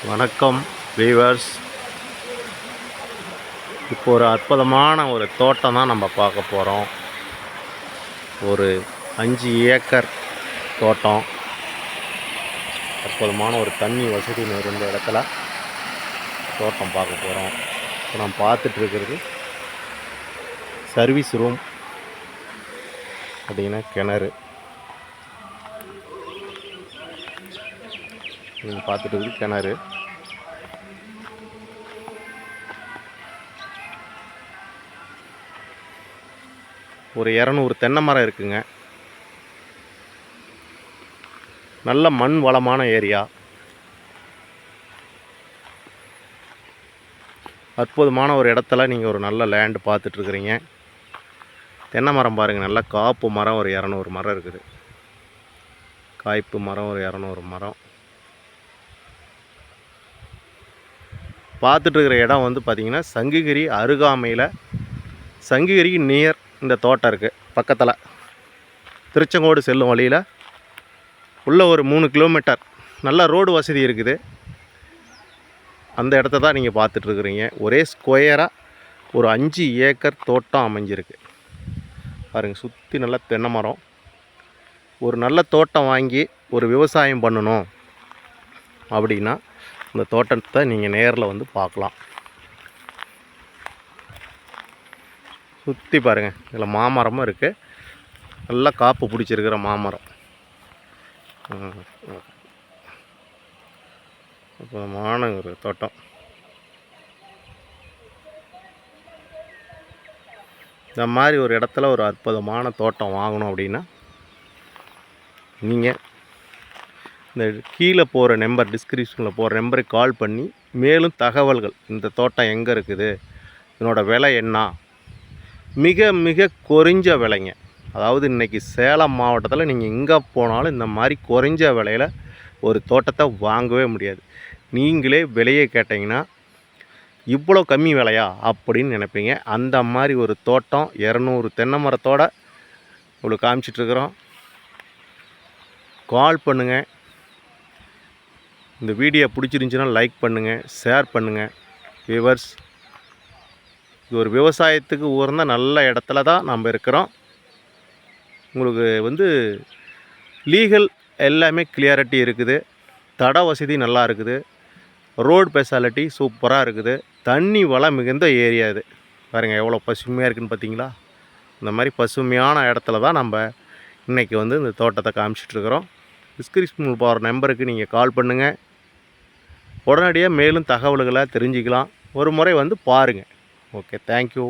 வணக்கம் வீவர்ஸ். இப்போ ஒரு அற்புதமான ஒரு தோட்டம் தான் நம்ம பார்க்க போகிறோம். ஒரு 5 ஏக்கர் தோட்டம். அற்புதமான ஒரு தண்ணி வசதி இருந்த இடத்துல தோட்டம் பார்க்க போகிறோம். இப்போ நம்ம பார்த்துட்ருக்கிறது சர்வீஸ் ரூம் அப்படின்னா கிணறு. நீங்கள் பார்த்துட்டு இருக்குது கிணறு. ஒரு 200 தென்னை மரம் இருக்குங்க. நல்ல மண் வளமான ஏரியா. அற்புதமான ஒரு இடத்துல நீங்கள் ஒரு நல்ல லேண்டு பார்த்துட்ருக்குறீங்க. தென்னை மரம் பாருங்கள், நல்லா காப்பு மரம் ஒரு 200 மரம் இருக்குது. காய்ப்பு மரம் ஒரு 200 மரம். பார்த்துட்ருக்கிற இடம் வந்து பார்த்திங்கன்னா சங்ககிரி அருகாமையில், சங்ககிரிக்கு நியர் இந்த தோட்டம் இருக்குது. பக்கத்தில் திருச்செங்கோடு செல்லும் வழியில் உள்ள ஒரு 3 கிலோமீட்டர் நல்ல ரோடு வசதி இருக்குது. அந்த இடத்த தான் நீங்கள் பார்த்துட்ருக்குறீங்க. ஒரே ஸ்கொயராக ஒரு 5 ஏக்கர் தோட்டம் அமைஞ்சிருக்கு பாருங்கள். சுற்றி நல்ல தென்னை மரம். ஒரு நல்ல தோட்டம் வாங்கி ஒரு விவசாயம் பண்ணணும் அப்படின்னா இந்த தோட்டத்தை நீங்கள் நேரில் வந்து பார்க்கலாம். சுற்றி பாருங்கள், இதில் மாமரமும் இருக்குது. நல்லா காப்பு பிடிச்சிருக்கிற மாமரம். அற்புதமான ஒரு தோட்டம். இந்த மாதிரி ஒரு இடத்துல ஒரு அற்புதமான தோட்டம் வாங்கணும் அப்படின்னா நீங்கள் இந்த கீழே போகிற நம்பர், டிஸ்கிரிப்ஷனில் போகிற நம்பருக்கு கால் பண்ணி மேலும் தகவல்கள், இந்த தோட்டம் எங்கே இருக்குது, இதனோட விலை என்ன, மிக மிக குறைஞ்ச விலைங்க. அதாவது இன்றைக்கி சேலம் மாவட்டத்தில் நீங்கள் எங்கே போனாலும் இந்த மாதிரி குறைஞ்ச விலையில் ஒரு தோட்டத்தை வாங்கவே முடியாது. நீங்களே விலையை கேட்டிங்கன்னா இவ்வளோ கம்மி விலையா அப்படின்னு நினைப்பீங்க. அந்த மாதிரி ஒரு தோட்டம் 200 தென்னை மரத்தோடு உங்களுக்கு காமிச்சிட்ருக்குறோம். கால் பண்ணுங்கள். இந்த வீடியோ பிடிச்சிருந்துச்சின்னா லைக் பண்ணுங்கள், ஷேர் பண்ணுங்கள். வியூவர்ஸ், இது ஒரு விவசாயத்துக்கு உகந்த நல்ல இடத்துல தான் நம்ம இருக்கிறோம். உங்களுக்கு வந்து லீகல் எல்லாமே கிளியாரிட்டி இருக்குது. தட வசதி நல்லா இருக்குது. ரோடு ஸ்பெஷாலிட்டி சூப்பராக இருக்குது. தண்ணி வளம் மிகுந்த ஏரியா இது. பாருங்கள் எவ்வளோ பசுமையாக இருக்குதுன்னு பார்த்தீங்களா? இந்த மாதிரி பசுமையான இடத்துல தான் நம்ம இன்றைக்கி வந்து இந்த தோட்டத்தை காமிச்சிட்ருக்குறோம். டிஸ்கிரிப்ஷனில் போகிற நம்பருக்கு நீங்கள் கால் பண்ணுங்கள். உடனடியாக மேலும் தகவல்களை தெரிஞ்சுக்கலாம். ஒரு முறை வந்து பாருங்கள். Okay, thank you.